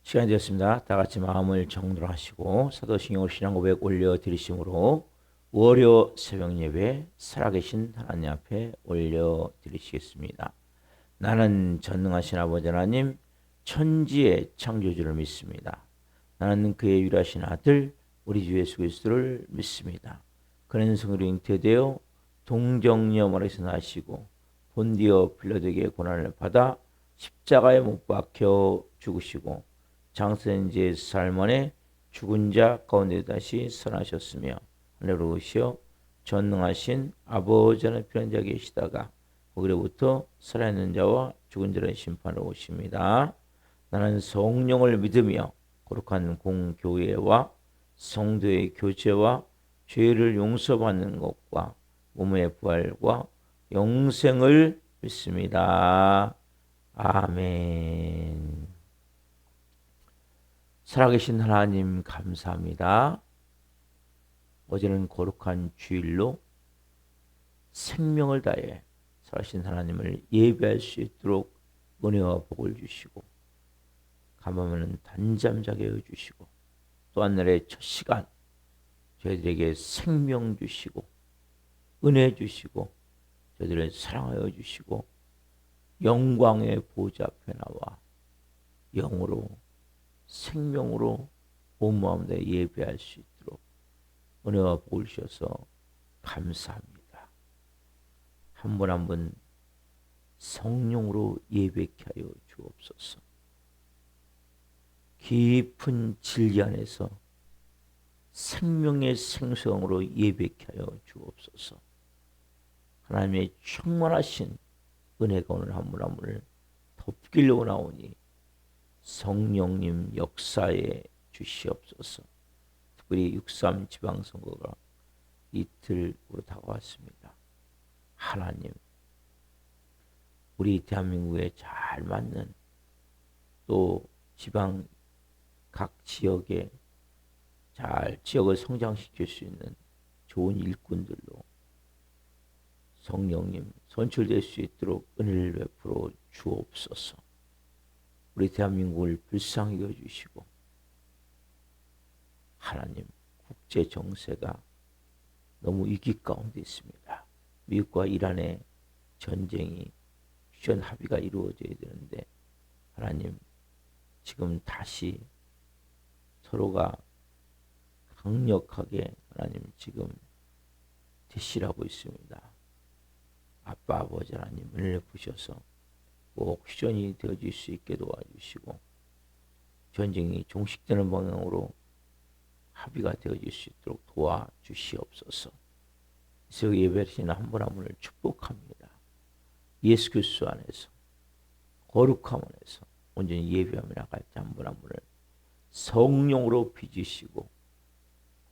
시간이 되었습니다. 다 같이 마음을 정돈하시고 사도신경으로 신앙 고백 올려드리심으로 월요 새벽 예배 살아계신 하나님 앞에 올려드리시겠습니다. 나는 전능하신 아버지 하나님 천지의 창조주를 믿습니다. 나는 그의 유일하신 아들 우리 주 예수 그리스도를 믿습니다. 그는 성으로 잉태되어 동정녀 마리아에서 나시고 본디오 빌라도에게 고난을 받아 십자가에 못 박혀 죽으시고 장사된 지 4일 만에 죽은 자 가운데 다시 살아나셨으며 하늘로 오시어 전능하신 아버지 하나님 편한 자 계시다가 거기로부터 살아있는 자와 죽은 자를 심판하러 오십니다. 나는 성령을 믿으며 거룩한 공교회와 성도의 교제와 죄를 용서받는 것과 몸의 부활과 영생을 믿습니다. 아멘. 살아계신 하나님 감사합니다. 어제는 거룩한 주일로 생명을 다해 살아계신 하나님을 예배할 수 있도록 은혜와 복을 주시고 감하면 단잠 자게 해주시고 또 한 날의 첫 시간 저희들에게 생명 주시고 은혜 주시고 저희들을 사랑하여 주시고 영광의 보좌 앞에 나와 영으로 생명으로 온 마음으로 예배할 수 있도록 은혜와 복을 주셔서 감사합니다. 한 분 한 분 성령으로 예배케 하여 주옵소서. 깊은 진리 안에서 생명의 생성으로 예배케 하여 주옵소서. 하나님의 충만하신 은혜가 오늘 한 분 한 분을 덮기려 나오니 성령님 역사에 주시옵소서. 특별히 6.3 지방선거가 이틀으로 다가왔습니다. 하나님, 우리 대한민국에 잘 맞는 또 지방 각 지역에 잘 지역을 성장시킬 수 있는 좋은 일꾼들로 성령님 선출될 수 있도록 은혜를 베풀어 주옵소서. 우리 대한민국을 불쌍히 여주시고 하나님 국제 정세가 너무 위기 가운데 있습니다. 미국과 이란의 전쟁이 휴전 합의가 이루어져야 되는데 하나님 지금 다시 서로가 강력하게 하나님 지금 대시하고 있습니다. 아빠 아버지 하나님 은혜를 부셔서 꼭 휴전이 되어질 수 있게 도와주시고 전쟁이 종식되는 방향으로 합의가 되어질 수 있도록 도와주시옵소서. 그래서 예배하시는 한 분 한 분을 축복합니다. 예수 그리스도 안에서 거룩함 안에서 온전히 예배하며 나갈 때 한 분 한 분을 성령으로 빚으시고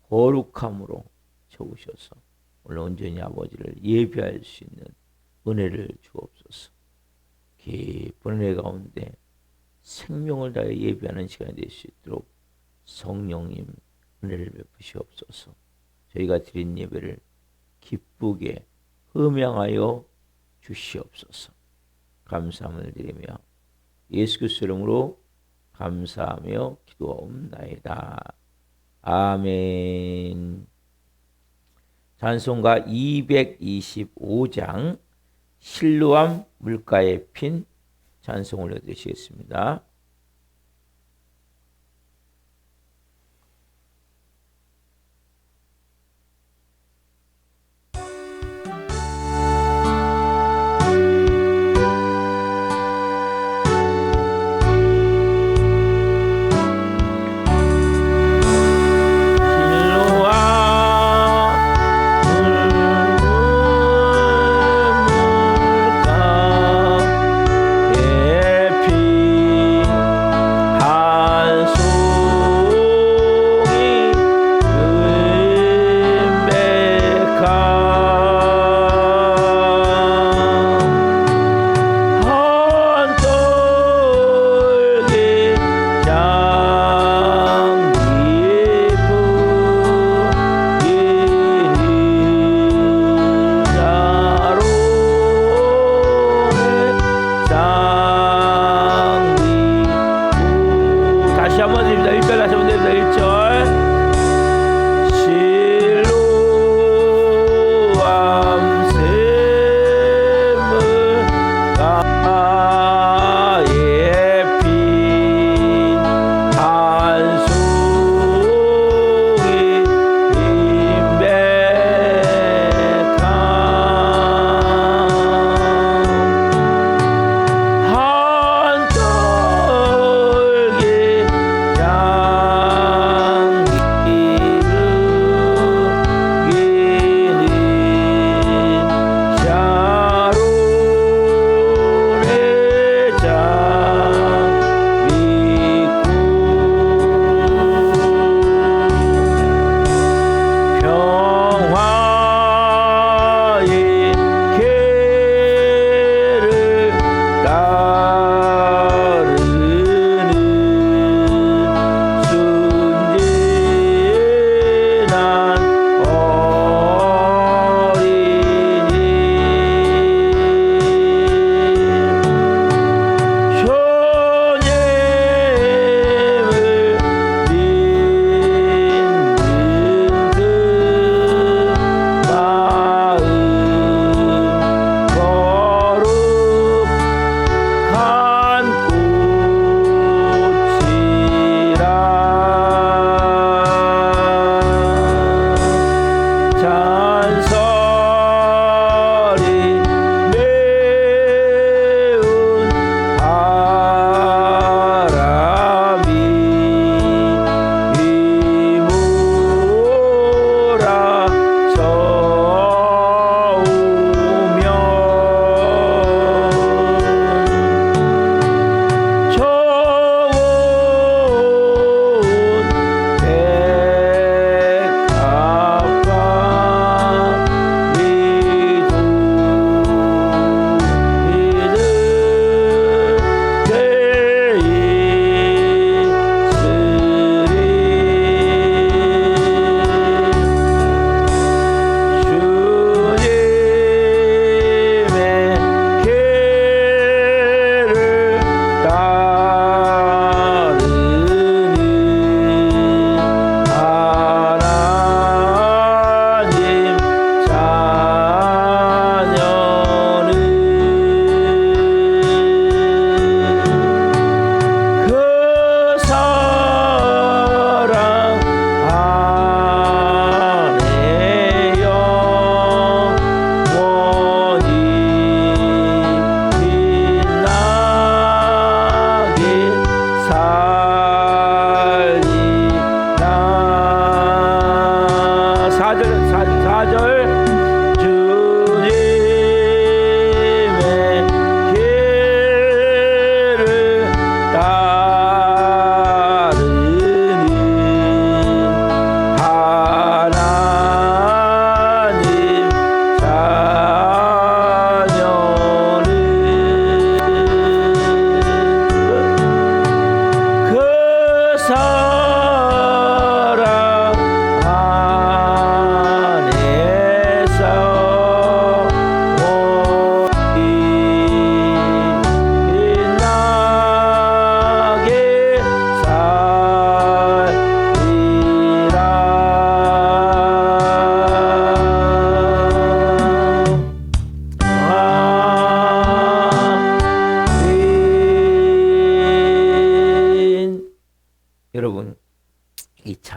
거룩함으로 채우셔서 오늘 온전히 아버지를 예배할 수 있는 은혜를 주옵소서. 깊은 은혜 가운데 생명을 다해 예배하는 시간이 될 수 있도록 성령님 은혜를 베푸시옵소서. 저희가 드린 예배를 기쁘게 흠양하여 주시옵소서. 감사함을 드리며 예수 그리스도 이름으로 감사하며 기도하옵나이다. 아멘. 찬송가 225장 실로암 물가에 핀 찬송 올려드리시겠습니다.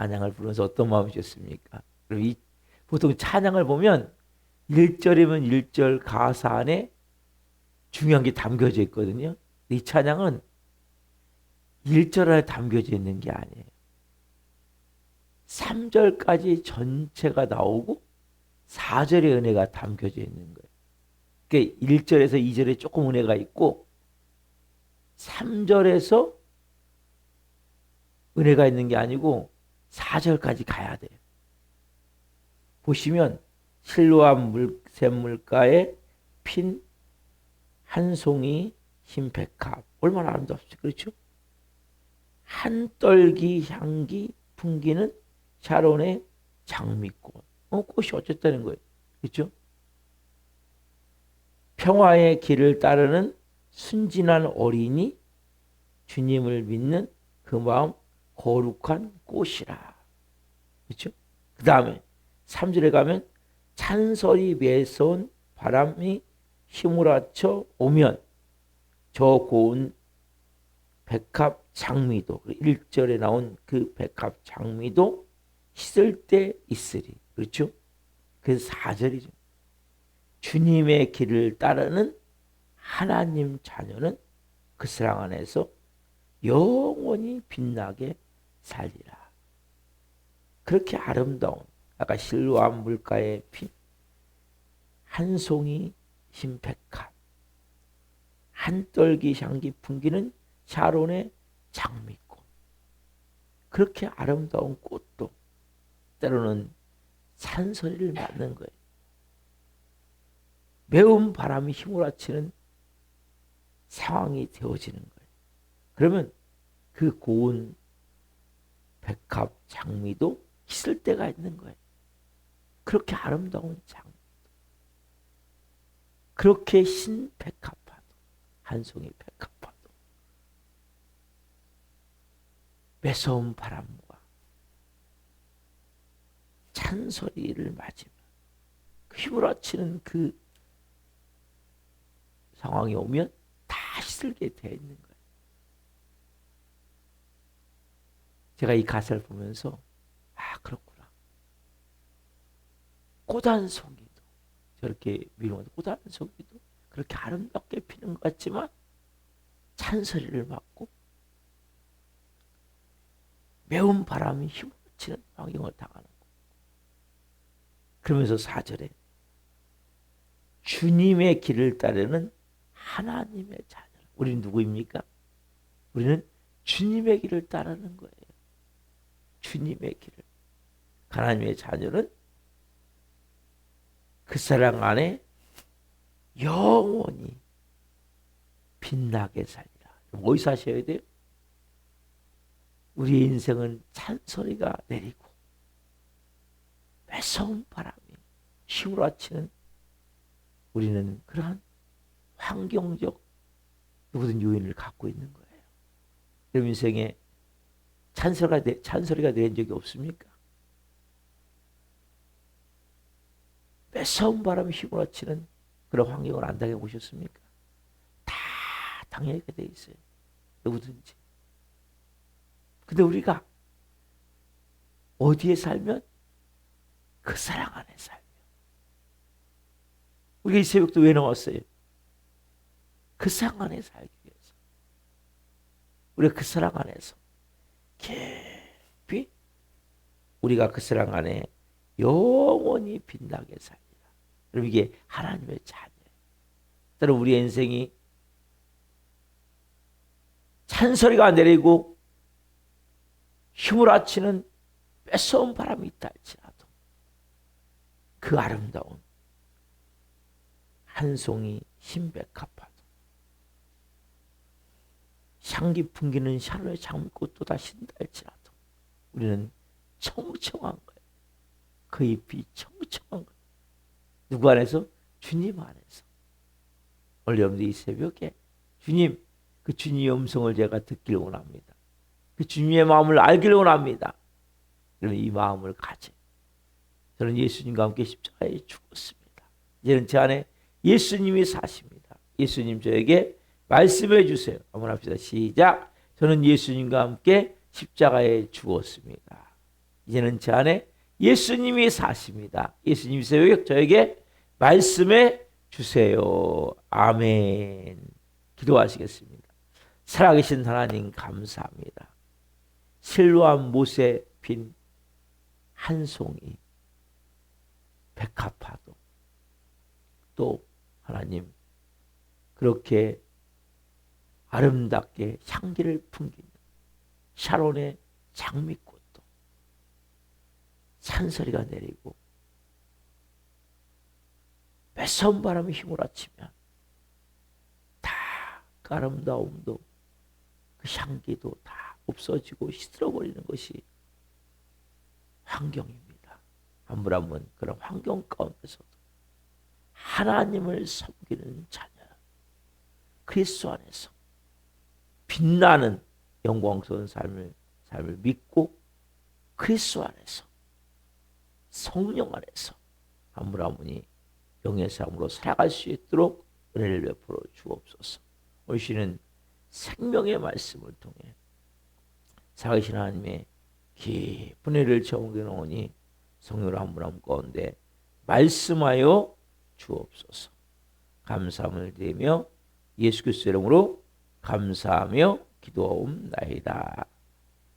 찬양을 부르면서 어떤 마음이셨습니까? 그럼 보통 찬양을 보면 1절이면 1절 가사 안에 중요한 게 담겨져 있거든요. 이 찬양은 1절 안에 담겨져 있는 게 아니에요. 3절까지 전체가 나오고 4절의 은혜가 담겨져 있는 거예요. 그러니까 1절에서 2절에 조금 은혜가 있고 3절에서 은혜가 있는 게 아니고 4절까지 가야 돼요. 보시면 실로암 샘물가에 핀 한 송이 흰 백합 얼마나 아름답죠. 그렇죠? 한 떨기 향기 풍기는 샤론의 장미꽃. 꽃이 어쨌다는 거예요. 그렇죠? 평화의 길을 따르는 순진한 어린이 주님을 믿는 그 마음 거룩한 꽃이라. 그렇죠? 그 다음에 3절에 가면 찬설이 매서운 바람이 휘몰아쳐 오면 저 고운 백합 장미도 1절에 나온 그 백합 장미도 씻을 때 있으리. 그렇죠? 그래서 4절이죠. 주님의 길을 따르는 하나님 자녀는 그 사랑 안에서 영원히 빛나게 살리라. 그렇게 아름다운 아까 실로암 물가에 핀 한 송이 흰 백합 한 떨기 향기 풍기는 샤론의 장미꽃. 그렇게 아름다운 꽃도 때로는 산소리를 맞는 거예요. 매운 바람이 휘몰아치는 상황이 되어지는 거예요. 그러면 그 고운 백합 장미도 씻을 때가 있는 거예요. 그렇게 아름다운 장미, 그렇게 흰 백합화도, 한 송이 백합화도 매서운 바람과 찬소리를 맞으면 휘몰아치는 그 상황이 오면 다 씻을게 되어 있는 거예요. 제가 이 가사를 보면서 그렇구나. 꽃 한 송이도 저렇게 미루면 꽃 한 송이도 그렇게 아름답게 피는 것 같지만 찬소리를 맞고 매운 바람이 휘몰아치는 환경을 당하는 거. 그러면서 4절에 주님의 길을 따르는 하나님의 자녀. 우리는 누구입니까? 우리는 주님의 길을 따르는 거예요. 주님의 길을. 하나님의 자녀는 그 사랑 안에 영원히 빛나게 살리라. 어디서 하셔야 돼요? 우리 인생은 찬소리가 내리고 매서운 바람이 휘몰아치는 우리는 그러한 환경적 모든 요인을 갖고 있는 거예요. 여러분 인생에 찬소리가 내린 적이 없습니까? 매서운 바람이 휘몰아치는 그런 환경을 안 당해보셨습니까? 다 당하게 돼 있어요. 누구든지. 근데 우리가 어디에 살면? 그 사랑 안에 살면. 우리가 이 새벽도 왜 나왔어요? 그 사랑 안에 살기 위해서. 우리가 그 사랑 안에서 깊이 우리가 그 사랑 안에 영원히 빛나게 살리라. 그럼 이게 하나님의 자녀예요. 따로 우리의 인생이 찬소리가 내리고 휘몰아치는 매서운 바람이 있다 할지라도 그 아름다운 한 송이 흰백합화도 향기 풍기는 샤론의 장미꽃도 다 신다 할지라도 우리는 청청한 거예요. 그 잎이 청청한 거예요. 누구 안에서? 주님 안에서. 오늘 여러분들 이 새벽에 주님, 그 주님의 음성을 제가 듣기를 원합니다. 그 주님의 마음을 알기를 원합니다. 그러면 이 마음을 가져. 저는 예수님과 함께 십자가에 죽었습니다. 이제는 제 안에 예수님이 사십니다. 예수님 저에게 말씀해 주세요. 한번 합시다. 시작. 저는 예수님과 함께 십자가에 죽었습니다. 이제는 제 안에 예수님이 사십니다. 예수님이세요. 저에게 말씀해 주세요. 아멘. 기도하시겠습니다. 살아계신 하나님 감사합니다. 실로암 못에 핀 한 송이 백합화도 또 하나님 그렇게 아름답게 향기를 풍기는 샤론의 장미꽃도 산소리가 내리고 매서운 바람이 휘몰아치면 다 그 아름다움도 그 향기도 다 없어지고 시들어버리는 것이 환경입니다. 한 분 한 분 그런 환경 가운데서도 하나님을 섬기는 자녀 그리스도 안에서 빛나는 영광스러운 삶을 믿고 그리스도 안에서 성령 안에서 한 분 한 분이 영의 삶으로 살아갈 수 있도록 은혜를 베풀어 주옵소서. 오늘 시는 생명의 말씀을 통해 살아계신 하나님의 깊은 은혜를 경험하오니 성령으로 한 분 한 분 가운데 말씀하여 주옵소서. 감사함을 드리며 예수 그리스도 이름으로 감사하며 기도하옵나이다.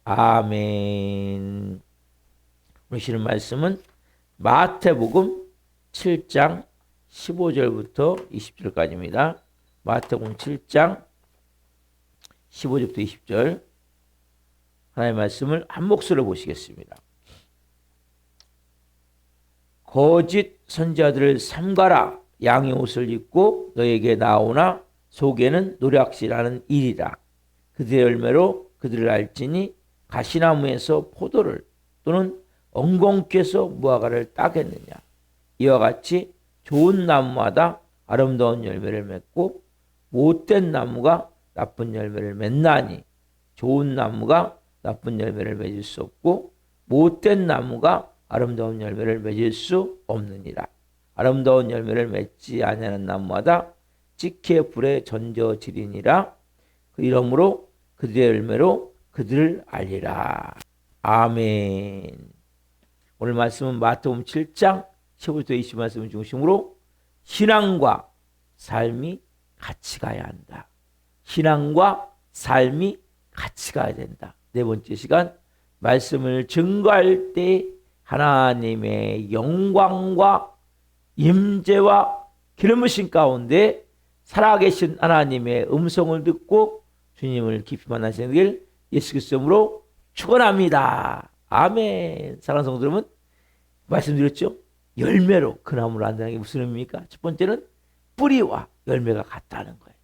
아멘. 오늘 시는 말씀은 마태복음 7장 15절부터 20절까지입니다. 마태복음 7장 15절부터 20절 하나님의 말씀을 한 목소리로 보시겠습니다. 거짓 선지자들을 삼가라. 양의 옷을 입고 너에게 나오나 속에는 노략질하는 일이라. 그들의 열매로 그들을 알지니 가시나무에서 포도를 또는 엉겅퀴에서 무화과를 따겠느냐. 이와 같이 좋은 나무마다 아름다운 열매를 맺고 못된 나무가 나쁜 열매를 맺나니 좋은 나무가 나쁜 열매를 맺을 수 없고 못된 나무가 아름다운 열매를 맺을 수 없느니라. 아름다운 열매를 맺지 아니하는 나무마다 찍혀 불에 던져지리니라. 이러므로 그들의 열매로 그들을 알리라. 아멘. 오늘 말씀은 마태복음 7장 15절부터 20절 말씀을 중심으로 신앙과 삶이 같이 가야 한다. 신앙과 삶이 같이 가야 된다. 네 번째 시간 말씀을 증거할 때 하나님의 영광과 임재와 기름 부으심 가운데 살아계신 하나님의 음성을 듣고 주님을 깊이 만나시는 길 예수 그리스도 이름으로 축원합니다. 아멘. 사랑하는 성도 여러분, 말씀드렸죠? 열매로 그 나무를 안다는 게 무슨 의미입니까? 첫 번째는 뿌리와 열매가 같다는 거예요.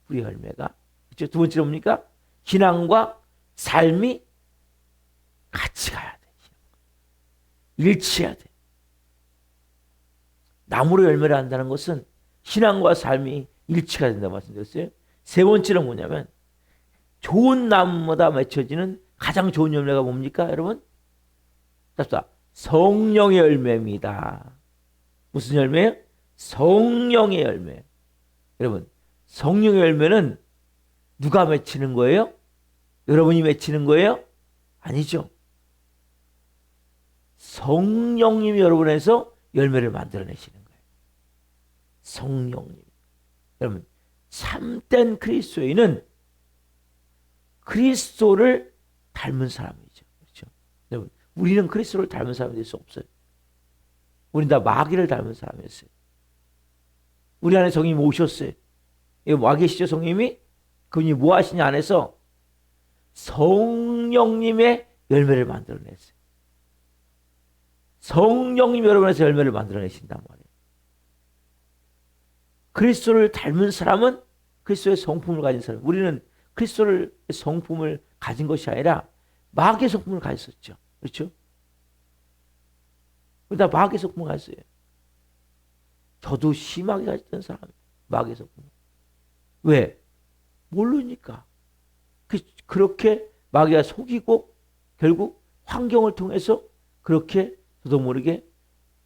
뿌리 열매가. 그렇죠? 두 번째는 뭡니까? 신앙과 삶이 같이 가야 돼. 일치해야 돼. 나무로 열매를 한다는 것은 신앙과 삶이 일치가 된다고 말씀드렸어요. 세 번째는 뭐냐면 좋은 나무마다 맺혀지는 가장 좋은 열매가 뭡니까, 여러분? 답사. 성령의 열매입니다. 무슨 열매예요? 성령의 열매. 여러분, 성령의 열매는 누가 맺히는 거예요? 여러분이 맺히는 거예요? 아니죠. 성령님이 여러분에서 열매를 만들어내시는 거예요. 성령님. 여러분, 참된 그리스도인은 그리스도를 닮은 사람이죠. 그렇죠? 여러분, 우리는 그리스도를 닮은 사람이 될 수 없어요. 우리는 다 마귀를 닮은 사람이었어요. 우리 안에 성령님이 오셨어요. 이거 와 계시죠, 성령님이? 그분이 뭐 하시냐 안에서 성령님의 열매를 만들어냈어요. 성령님 여러분에서 열매를 만들어내신단 말이에요. 그리스도를 닮은 사람은 그리스도의 성품을 가진 사람. 우리는 그리스도의 성품을 가진 것이 아니라 마귀의 성품을 가졌었죠. 그렇죠? 우리 다 마귀의 성품을 가졌어요. 저도 심하게 가졌던 사람이에요. 마귀의 성품. 왜? 모르니까. 그렇게 마귀가 속이고 결국 환경을 통해서 그렇게 저도 모르게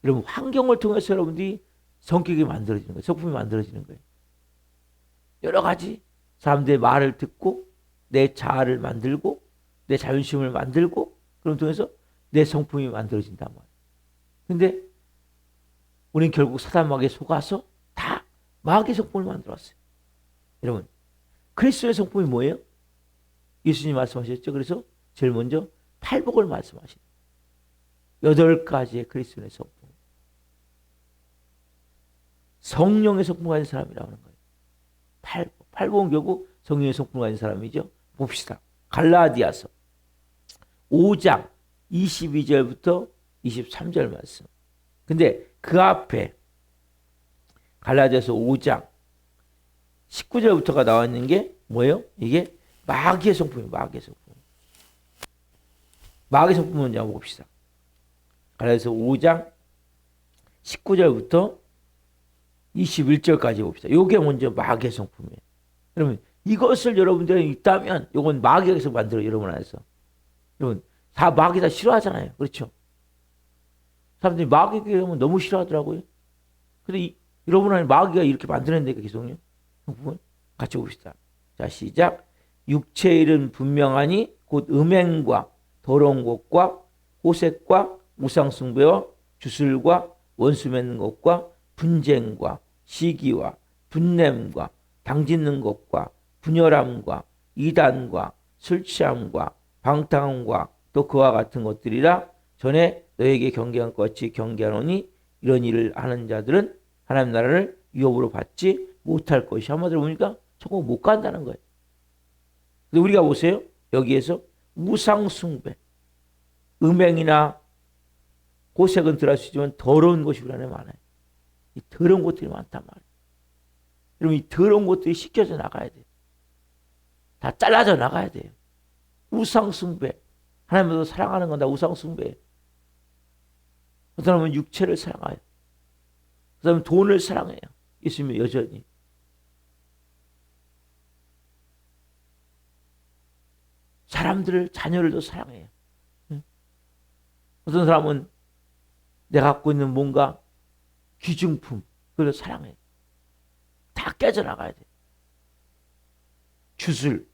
여러분 환경을 통해서 여러분들이 성격이 만들어지는 거예요. 성품이 만들어지는 거예요. 여러 가지 사람들의 말을 듣고 내 자아를 만들고 내 자존심을 만들고 그런 통해서 내 성품이 만들어진단 말이에요. 근데 우리는 결국 사단 마귀에 속아서 다 마귀의 성품을 만들었어요. 여러분, 그리스도의 성품이 뭐예요? 예수님 말씀하셨죠. 그래서 제일 먼저 팔복을 말씀하시는 8가지의 그리스도의 성품. 성령의 성품 가진 사람이라고 하는 거예요. 팔복은 결국 성령의 성품 가진 사람이죠. 봅시다. 갈라디아서 5장 22절부터 23절 말씀. 근데 그 앞에 갈라디아서 5장 19절부터가 나와 있는 게 뭐예요? 이게 마귀의 성품이에요. 마귀의 성품. 마귀의 성품은 먼저 봅시다. 갈라디아서 5장 19절부터 21절까지 봅시다. 이게 먼저 마귀의 성품이에요. 그러면 이것을 여러분들이 있다면 이건 마귀에서 만들어 여러분 안에서. 여러분 다 마귀 다 싫어하잖아요. 그렇죠? 사람들이 마귀 교회하면 너무 싫어하더라고요. 근데 여러분 안에 마귀가 이렇게 만드는데 계속요. 성품을 같이 봅시다. 자, 시작. 육체의 일은 분명하니 곧 음행과 더러운 것과 호색과 우상숭배와 주술과 원수 맺는 것과 분쟁과 시기와 분냄과 당짓는 것과 분열함과 이단과 술 취함과 방탕함과 또 그와 같은 것들이라. 전에 너에게 경계한 것 같이 경계하노니 이런 일을 하는 자들은 하나님 나라를 유업으로 받지 못할 것이. 한마디로 보니까 저거 못 간다는 거예요. 근데 우리가 보세요. 여기에서 우상숭배, 음행이나 고색은 들어갈 수 있지만 더러운 것이 우리 안에 많아요. 이 더러운 것들이 많단 말이에요. 여러분 이 더러운 것들이 씻겨져 나가야 돼요. 다 잘라져 나가야 돼요. 우상숭배. 하나님도 사랑하는 건 다 우상숭배예요. 어떤 사람은 육체를 사랑해요. 어떤 사람은 돈을 사랑해요. 있으면 여전히. 사람들을, 자녀를 더 사랑해요. 어떤 사람은 내가 갖고 있는 뭔가 귀중품, 그걸 사랑해요. 다 깨져나가야 돼요. 주술,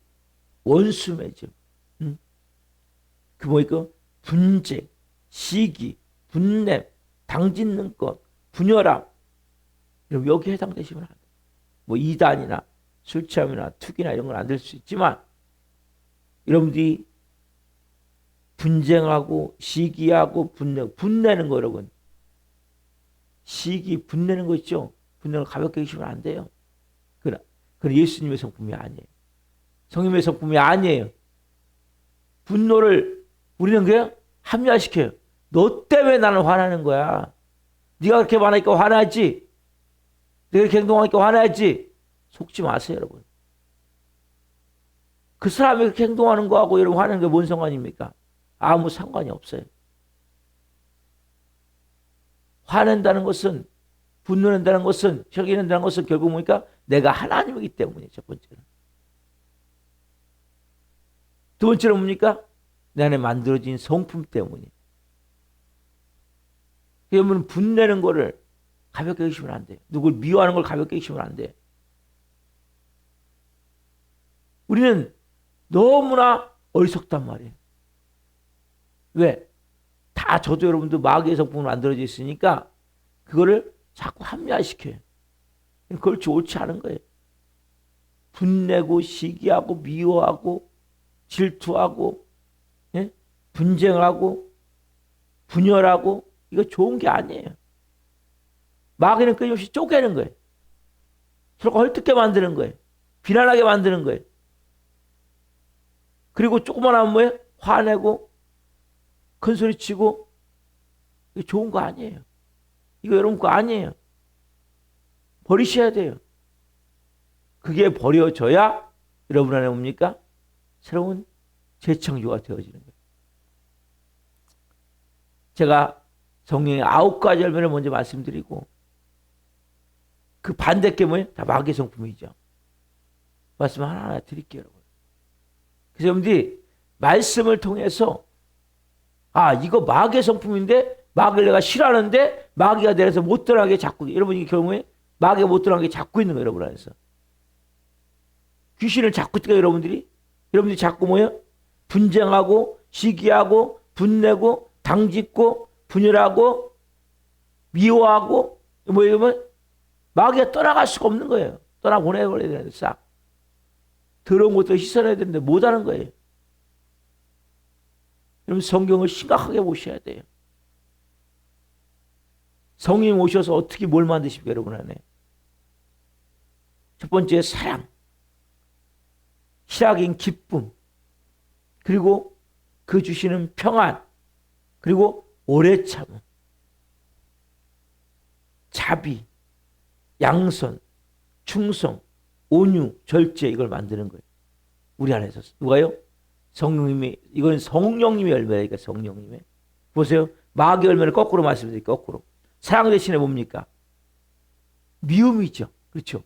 원수 맺음, 그 뭐니까 분쟁, 시기, 분냄, 당짓는 것, 분열함. 여기 해당되시면 안 돼요. 뭐 이단이나 술 취함이나 투기나 이런 건 안 될 수 있지만 여러분들이 분쟁하고 시기하고 분내는 거 여러분. 시기 분내는 거 있죠. 분내는 거 가볍게 여기시면 안 돼요. 그건 예수님의 성품이 아니에요. 성님의 성품이 아니에요. 분노를 우리는 그냥 합리화시켜요. 너 때문에 나는 화나는 거야. 네가 그렇게 말하니까 화나지. 내가 이렇게 행동하니까 화나지. 속지 마세요 여러분. 그 사람이 그렇게 행동하는 거하고 여러분 화내는 게 뭔 상관입니까? 아무 상관이 없어요. 화낸다는 것은, 분노낸다는 것은, 혈기 낸다는 것은 결국 뭐니까 내가 하나님이기 때문이에요. 첫 번째는. 두 번째는 뭡니까? 내 안에 만들어진 성품 때문이에요. 여러분 분내는 거를 가볍게 여기시면 안 돼요. 누굴 미워하는 걸 가볍게 여기시면 안 돼요. 우리는 너무나 어리석단 말이에요. 왜? 다 저도 여러분도 마귀의 성품으로 만들어져 있으니까 그거를 자꾸 합리화시켜요. 그걸 좋지 않은 거예요. 분내고 시기하고 미워하고 질투하고 분쟁하고 분열하고 이거 좋은 게 아니에요. 마귀는 끊임없이 쪼개는 거예요. 서로 헐뜯게 만드는 거예요. 비난하게 만드는 거예요. 그리고 조그만 하면 뭐예요? 화내고 큰소리 치고. 이거 좋은 거 아니에요. 이거 여러분 거 아니에요. 버리셔야 돼요. 그게 버려져야 여러분 안에 뭡니까? 새로운 재창조가 되어지는 거예요. 제가 성령의 9가지 열매를 먼저 말씀드리고 그 반대 게 뭐예요? 다 마귀의 성품이죠. 말씀 하나하나 드릴게요. 여러분. 그래서 여러분들이 말씀을 통해서 이거 마귀의 성품인데 마귀를 내가 싫어하는데 마귀가 내려서 못 들어가게 자꾸, 여러분 이 경우에 마귀가 못 들어가게 자꾸 있는 거예요. 여러분 안에서. 귀신을 자꾸 뜨게 여러분들이 자꾸 뭐예요? 분쟁하고 시기하고 분내고 당짓고 분열하고 미워하고 뭐 이러면 마귀가 떠나갈 수가 없는 거예요. 떠나보내버려야 되는데 싹. 더러운 것도 씻어내야 되는데 못하는 거예요. 여러분 성경을 심각하게 보셔야 돼요. 성령님 오셔서 어떻게 뭘 만드십니까 여러분 안에. 첫 번째 사랑, 희락인 기쁨, 그리고 그 주시는 평안, 그리고 오래 참음, 자비, 양선, 충성, 온유, 절제 이걸 만드는 거예요. 우리 안에서 누가요? 성령님이 이건 성령님의 열매니까 성령님의 보세요. 마귀 열매를 거꾸로 말씀드릴게요. 거꾸로 사랑 대신에 뭡니까? 미움이죠. 그렇죠?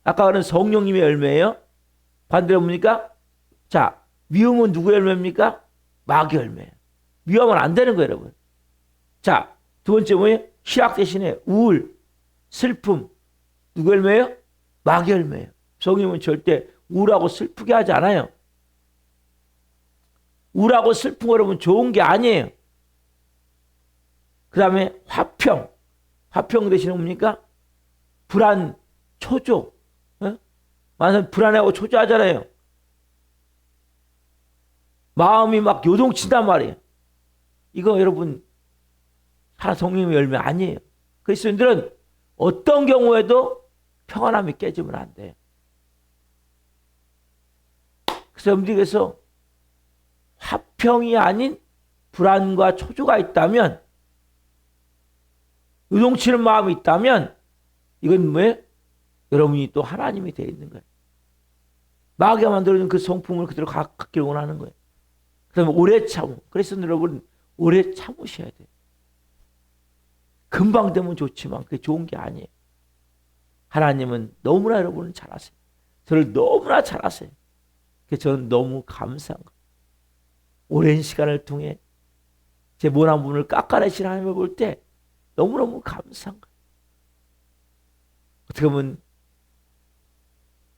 아까는 성령님의 열매예요. 반대로 뭡니까? 자, 미움은 누구의 열매입니까? 마귀 열매예요. 미워하면 안 되는 거예요, 여러분. 자, 두 번째 뭐예요? 희락 대신에 우울, 슬픔. 누구 열매예요? 마귀 열매예요. 성령님은 절대 우울하고 슬프게 하지 않아요. 우울하고 슬픈 거 여러분 좋은 게 아니에요. 그 다음에 화평. 화평 대신에 뭡니까? 불안, 초조. 많은 불안해하고 초조하잖아요. 마음이 막 요동친단 말이에요. 이거 여러분 하나 성령님의 열매 아니에요. 그리스도인들은 어떤 경우에도 평안함이 깨지면 안 돼요. 그래서 여러분들께서 화평이 아닌 불안과 초조가 있다면, 요동치는 마음이 있다면 이건 뭐예요? 여러분이 또 하나님이 되어 있는 거예요. 마귀가 만들어준 그 성품을 그대로 갖기를 원하는 거예요. 그 다음에 오래 참음. 그래서 여러분 오래 참으셔야 돼요. 금방 되면 좋지만 그게 좋은 게 아니에요. 하나님은 너무나 여러분을 잘 아세요. 저를 너무나 잘 아세요. 그래서 저는 너무 감사한 거예요. 오랜 시간을 통해 제 모난 부분을 깎아내신 하나님을 볼 때 너무너무 감사한 거예요. 어떻게 보면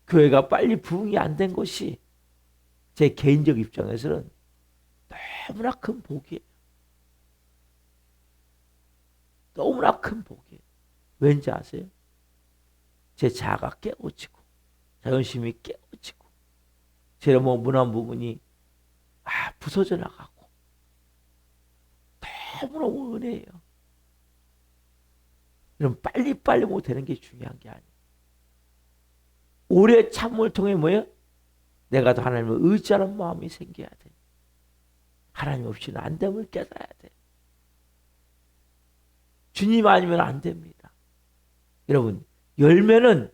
교회가 빨리 부흥이 안 된 것이 제 개인적 입장에서는 너무나 큰 복이에요. 너무나 큰 복이에요. 왠지 아세요? 제 자아가 깨우치고 자존심이 깨우치고 제 뭐 무난 부분이 부서져 나가고 너무너무 은혜예요. 이런 빨리빨리 못 되는 게 중요한 게 아니에요. 오래 참음을 통해 뭐예요? 내가 더 하나님을 의지하는 마음이 생겨야 돼. 하나님 없이는 안 됨을 깨달아야 돼. 주님 아니면 안 됩니다. 여러분, 열매는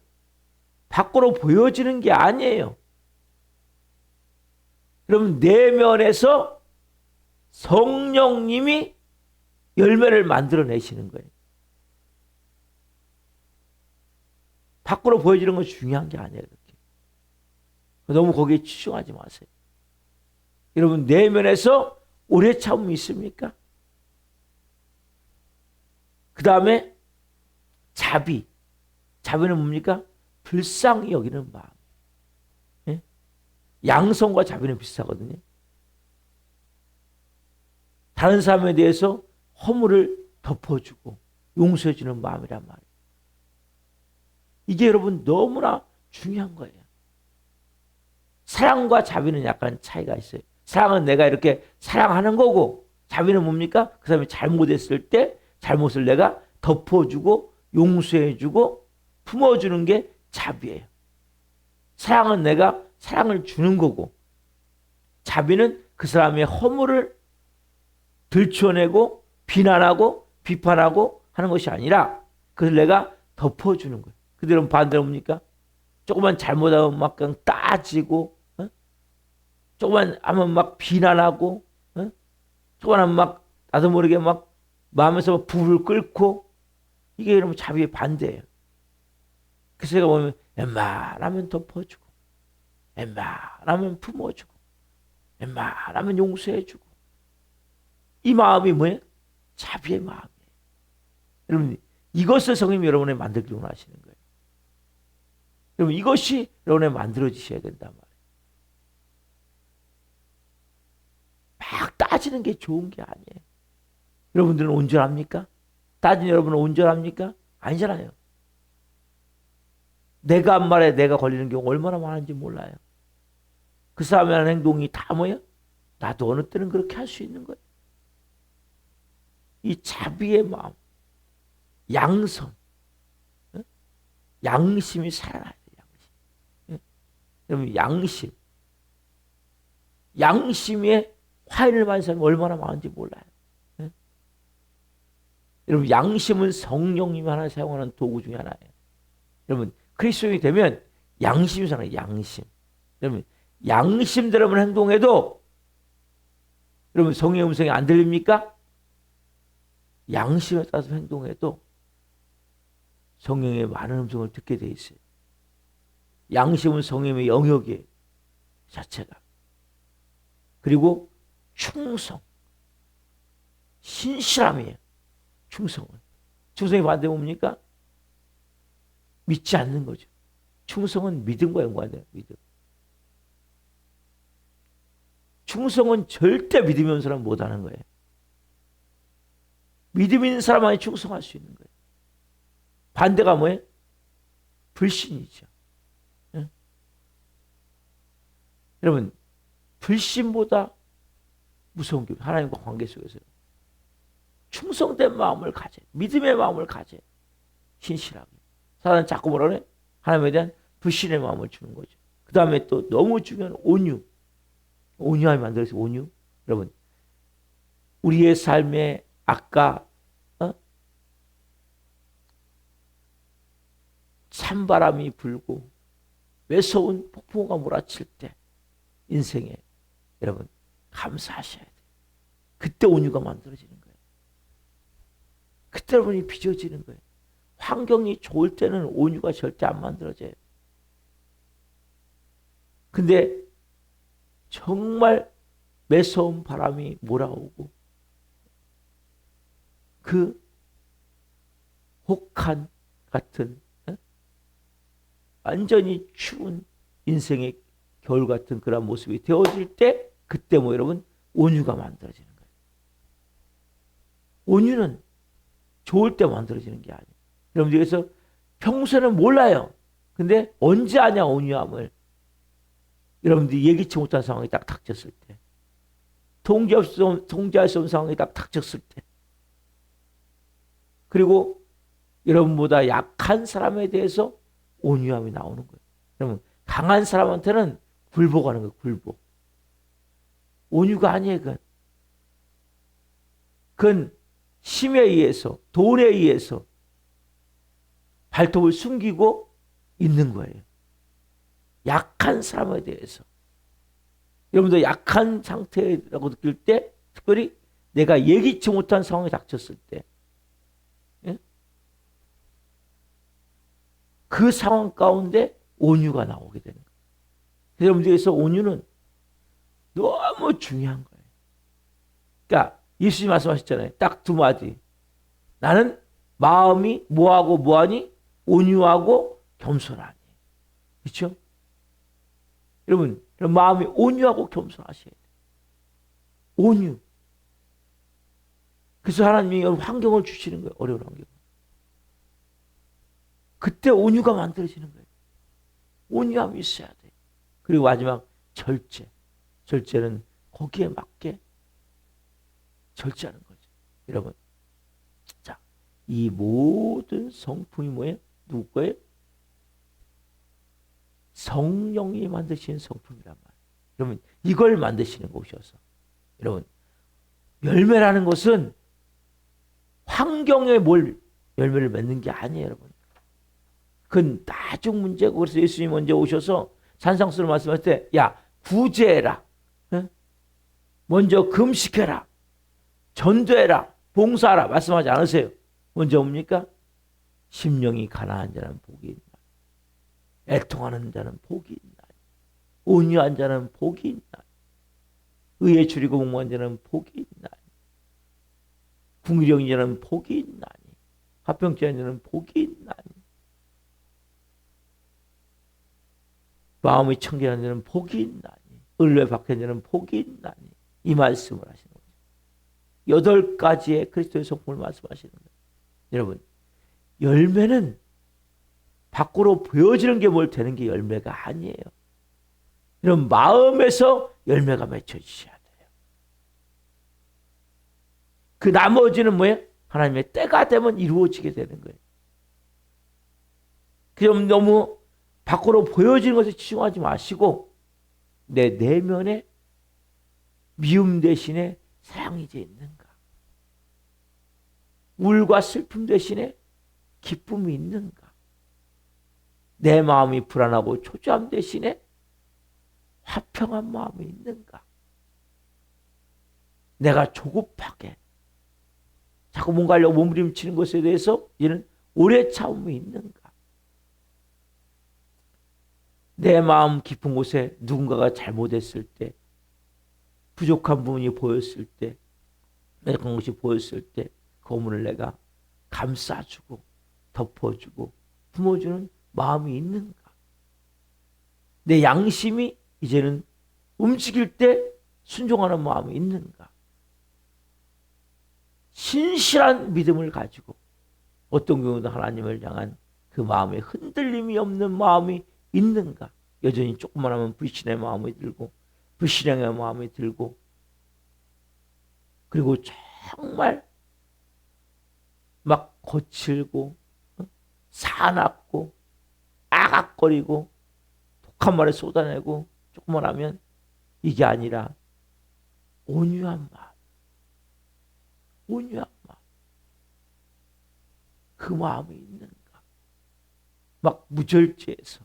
밖으로 보여지는 게 아니에요. 여러분, 내면에서 성령님이 열매를 만들어내시는 거예요. 밖으로 보여지는 건 중요한 게 아니에요. 이렇게. 너무 거기에 치중하지 마세요. 여러분 내면에서 오래 참음이 있습니까? 그 다음에 자비. 자비는 뭡니까? 불쌍히 여기는 마음. 예? 양성과 자비는 비슷하거든요. 다른 사람에 대해서 허물을 덮어주고 용서해주는 마음이란 말이에요. 이게 여러분 너무나 중요한 거예요. 사랑과 자비는 약간 차이가 있어요. 사랑은 내가 이렇게 사랑하는 거고, 자비는 뭡니까? 그 사람이 잘못했을 때 잘못을 내가 덮어주고 용서해주고 품어주는 게 자비예요. 사랑은 내가 사랑을 주는 거고, 자비는 그 사람의 허물을 들춰내고 비난하고 비판하고 하는 것이 아니라 그걸 내가 덮어주는 거예요. 그들은 반대로 뭡니까? 조금만 잘못하면 막 그냥 따지고, 조금만 하면 막 비난하고, 조금만 하면 막 나도 모르게 막 마음에서 불을 끓고, 이게 여러분 자비의 반대예요. 그래서 제가 보면 웬만하면 덮어주고, 웬만하면 품어주고, 웬만하면 용서해주고, 이 마음이 뭐예요? 자비의 마음이에요. 여러분 이것을 성령님이 여러분에 만들기 원하시는 거예요. 여러분 이것이 여러분에 만들어지셔야 된단 말이에요. 막 따지는 게 좋은 게 아니에요. 여러분들은 온전합니까? 따진 여러분은 온전합니까? 아니잖아요. 내가 한 말에 내가 걸리는 경우 얼마나 많은지 몰라요. 그 사람이 하는 행동이 다 뭐예요? 나도 어느 때는 그렇게 할 수 있는 거예요. 이 자비의 마음, 양선, 양심이 살아나야 돼요. 여러분 양심, 양심에 화인을 많은 사람이 얼마나 많은지 몰라요. 여러분 양심은 성령님이 하나 사용하는 도구 중에 하나예요. 여러분 그리스도인이 되면 양심이 살아나요. 양심. 여러분 양심대로 행동해도 여러분 성령의 음성이 안 들립니까? 양심에 따라서 행동해도 성령의 많은 음성을 듣게 돼 있어요. 양심은 성령의 영역이에요. 자체가. 그리고 충성. 신실함이에요. 충성은. 충성의 반대 뭡니까? 믿지 않는 거죠. 충성은 믿음과 연관돼요. 믿음. 충성은 절대 믿음이 없는 사람 못하는 거예요. 믿음 있는 사람만이 충성할 수 있는 거예요. 반대가 뭐예요? 불신이죠. 응? 여러분 불신보다 무서운 게 하나님과 관계 속에서 충성된 마음을 가져요. 믿음의 마음을 가져요. 신실하게. 사단은 자꾸 뭐라 그래? 하나님에 대한 불신의 마음을 주는 거죠. 그 다음에 또 너무 중요한 온유. 온유함이 만들어서 온유. 여러분 우리의 삶에 아까 찬바람이 불고 매서운 폭풍우가 몰아칠 때 인생에 여러분 감사하셔야 돼요. 그때 온유가 만들어지는 거예요. 그때 여러분이 빚어지는 거예요. 환경이 좋을 때는 온유가 절대 안 만들어져요. 근데 정말 매서운 바람이 몰아오고 그 혹한 같은 완전히 추운 인생의 겨울 같은 그런 모습이 되어질 때 그때 뭐 여러분 온유가 만들어지는 거예요. 온유는 좋을 때 만들어지는 게 아니에요. 여러분들께서 평소에는 몰라요. 근데 언제 아냐 온유함을. 여러분들이 예기치 못한 상황이 딱 닥쳤을 때, 통제할 수 없는 상황이 딱 닥쳤을 때, 그리고 여러분보다 약한 사람에 대해서 온유함이 나오는 거예요. 여러분 강한 사람한테는 굴복하는 거예요. 굴복. 온유가 아니에요. 그건 힘에 의해서 돈에 의해서 발톱을 숨기고 있는 거예요. 약한 사람에 대해서. 여러분도 약한 상태라고 느낄 때 특별히 내가 예기치 못한 상황이 닥쳤을 때 그 상황 가운데 온유가 나오게 되는 거예요. 여러분들께서 온유는 너무 중요한 거예요. 그러니까 예수님 말씀하셨잖아요. 딱 두 마디. 나는 마음이 뭐하고 뭐하니? 온유하고 겸손하니. 그렇죠? 여러분 마음이 온유하고 겸손하셔야 돼요. 온유. 그래서 하나님이 여러분 환경을 주시는 거예요. 어려운 환경. 그때 온유가 만들어지는 거예요. 온유함이 있어야 돼요. 그리고 마지막 절제. 절제는 거기에 맞게 절제하는 거죠. 여러분, 자, 이 모든 성품이 뭐예요? 누구 거예요? 성령이 만드시는 성품이란 말이에요. 여러분, 이걸 만드시는 곳이어서. 여러분, 열매라는 것은 환경에 뭘 열매를 맺는 게 아니에요, 여러분. 그건 나중 문제고, 그래서 예수님 먼저 오셔서 산상수를 말씀할 때, 야, 구제해라. 먼저 금식해라. 전도해라. 봉사하라. 말씀하지 않으세요? 먼저 뭡니까? 심령이 가난한 자는 복이 있나니, 애통하는 자는 복이 있나니, 온유한 자는 복이 있나니, 의에 줄이고 목마른 자는 복이 있나니, 궁일형인 자는 복이 있나니, 화평케 자는 복이 있나니, 마음이 청결한 자는 복이 있나니, 의뢰 박한 자는 복이 있나니, 이 말씀을 하시는 거죠. 8가지의 그리스도의 성품을 말씀하시는 거예요. 여러분, 열매는 밖으로 보여지는 게 뭘 되는 게 열매가 아니에요. 이런 마음에서 열매가 맺혀지셔야 돼요. 그 나머지는 뭐예요? 하나님의 때가 되면 이루어지게 되는 거예요. 그럼 너무 밖으로 보여지는 것에 치중하지 마시고 내 내면에 미움 대신에 사랑이 이제 있는가? 울과 슬픔 대신에 기쁨이 있는가? 내 마음이 불안하고 초조함 대신에 화평한 마음이 있는가? 내가 조급하게 자꾸 뭔가 하려고 몸부림치는 것에 대해서 이제는 오래 참음이 있는가? 내 마음 깊은 곳에 누군가가 잘못했을 때, 부족한 부분이 보였을 때, 그런 것이 보였을 때 그 부분을 내가 감싸주고 덮어주고 품어주는 마음이 있는가? 내 양심이 이제는 움직일 때 순종하는 마음이 있는가? 신실한 믿음을 가지고 어떤 경우도 하나님을 향한 그 마음에 흔들림이 없는 마음이 있는가? 여전히 조금만 하면 불신의 마음이 들고 불신앙의 마음이 들고 그리고 정말 막 거칠고 사납고 아각거리고 독한 말을 쏟아내고 조금만 하면 이게 아니라 온유한 마음, 온유한 마음, 그 마음이 있는가? 막 무절제해서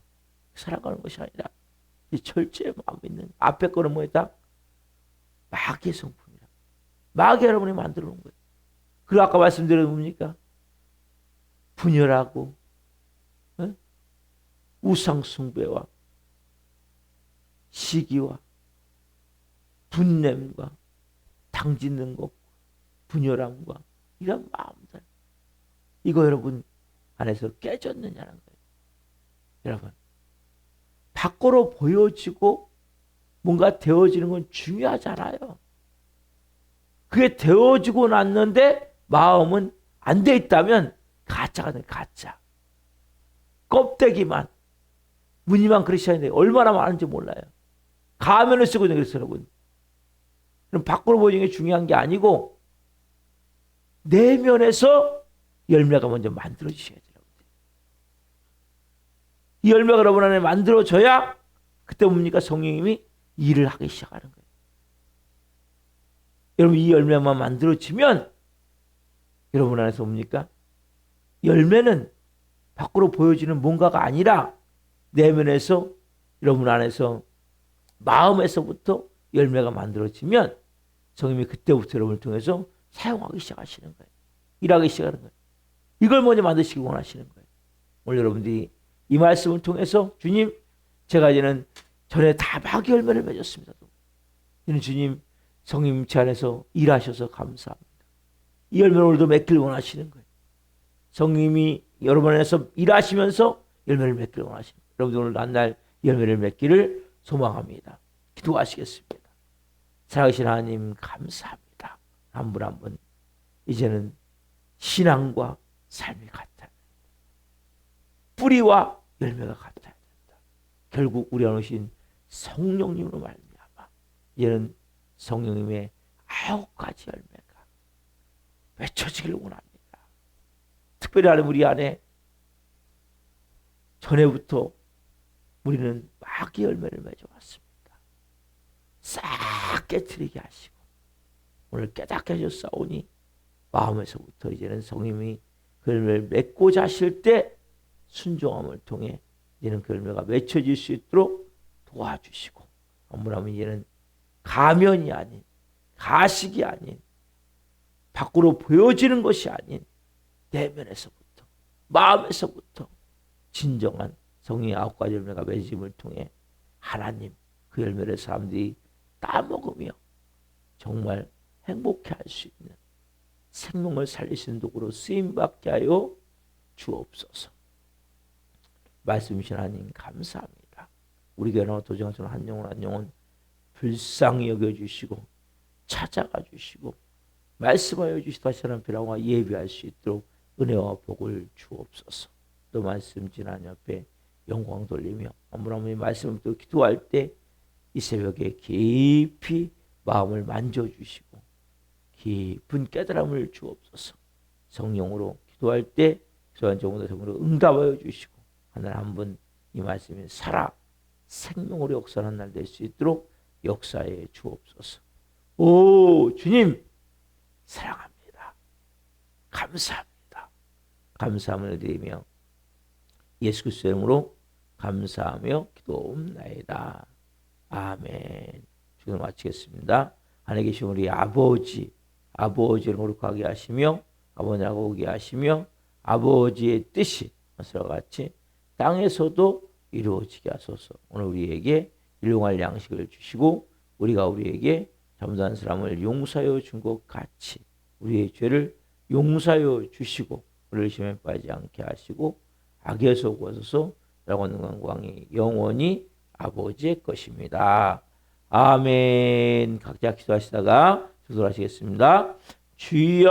살아가는 것이 아니라 이 절제의 마음이 있는 앞에 거는 뭐다? 마귀의 성품이라. 마귀 여러분이 만들어 놓은 거예요. 그리고 아까 말씀드린 뭡니까? 분열하고 우상 숭배와 시기와 분냄과 당짓는 것, 분열함과 이런 마음들 이거 여러분 안에서 깨졌느냐는 거예요. 여러분 밖으로 보여지고 뭔가 되어지는 건 중요하잖아요. 그게 되어지고 났는데 마음은 안 돼 있다면 가짜가 돼. 가짜. 껍데기만 무늬만 그리스도인데 얼마나 많은지 몰라요. 가면을 쓰고 있는 그리스도 여러분. 그럼 밖으로 보이는 게 중요한 게 아니고 내면에서 열매가 먼저 만들어지셔야 돼요. 이 열매가 여러분 안에 만들어져야 그때 뭡니까? 성령님이 일을 하기 시작하는 거예요. 여러분 이 열매만 만들어지면 여러분 안에서 뭡니까? 열매는 밖으로 보여지는 뭔가가 아니라 내면에서 여러분 안에서 마음에서부터 열매가 만들어지면 성령님이 그때부터 여러분을 통해서 사용하기 시작하시는 거예요. 일하기 시작하는 거예요. 이걸 먼저 만드시기 원하시는 거예요. 오늘 여러분들이 이 말씀을 통해서 주님 제가 이제는 전에 다 마귀 열매를 맺었습니다. 이제는 주님 성령 제 안에서 일하셔서 감사합니다. 이 열매를 오늘도 맺길 원하시는 거예요. 성령님이 여러분 안에서 일하시면서 열매를 맺기를 원하십니다. 여러분들 오늘 난날 열매를 맺기를 소망합니다. 기도하시겠습니다. 살아계신 하나님 감사합니다. 한 분 한 분 이제는 신앙과 삶이 같아야 된다. 뿌리와 열매가 같아야 된다. 결국 우리 안에 오신 성령님으로 말미암아 이제는 성령님의 9가지 열매가 맺혀지기를 원합니다. 특별히 하나님 우리 안에 전에부터 우리는 마귀 열매를 맺어왔습니다. 싹 깨트리게 하시고 오늘 깨닫게 하셨사오니 마음에서부터 이제는 성령님이 그 열매를 맺고자 하실 때 순종함을 통해 이제는 그 열매가 맺혀질 수 있도록 도와주시고 아무라면 이제는 가면이 아닌 가식이 아닌 밖으로 보여지는 것이 아닌 내면에서부터 마음에서부터 진정한 성령의 9가지 열매가 맺음을 통해 하나님 그 열매를 사람들이 따먹으며 정말 행복해 할 수 있는 생명을 살리시는 도구로 쓰임받게 하여 주옵소서. 말씀이신 하나님 감사합니다. 우리 교회나 도정하시는 한 영혼 한 영혼 불쌍히 여겨주시고 찾아가 주시고 말씀하여 주시다 하시는 앞에 나와 예배할 수 있도록 은혜와 복을 주옵소서. 또 말씀 지난 옆에 영광 돌리며 아무라함의 말씀을 또 기도할 때 이 새벽에 깊이 마음을 만져주시고 깊은 깨달음을 주옵소서. 성령으로 기도할 때 기도한 정도로 응답하여 주시고 하늘 한 분 이 말씀이 살아 생명으로 역사하는 날 될 수 있도록 역사해 주옵소서. 오 주님 사랑합니다. 감사합니다. 감사함을 드리며 예수 그리스도의 이름으로 감사하며 기도옵나이다. 아멘. 지금 마치겠습니다. 하늘에 계신 우리 아버지를 거룩하게 하시며 아버지라고 오게 하시며 아버지의 뜻이 것과 같이 땅에서도 이루어지게 하소서. 오늘 우리에게 일용할 양식을 주시고 우리가 우리에게 잘못한 사람을 용서하여 준 것 같이 우리의 죄를 용서하여 주시고 우리를 시험에 빠지지 않게 하시고 악에서 구하소서. 영원한 영광이 영원히 아버지의 것입니다. 아멘. 각자 기도하시다가 기도하시겠습니다. 주여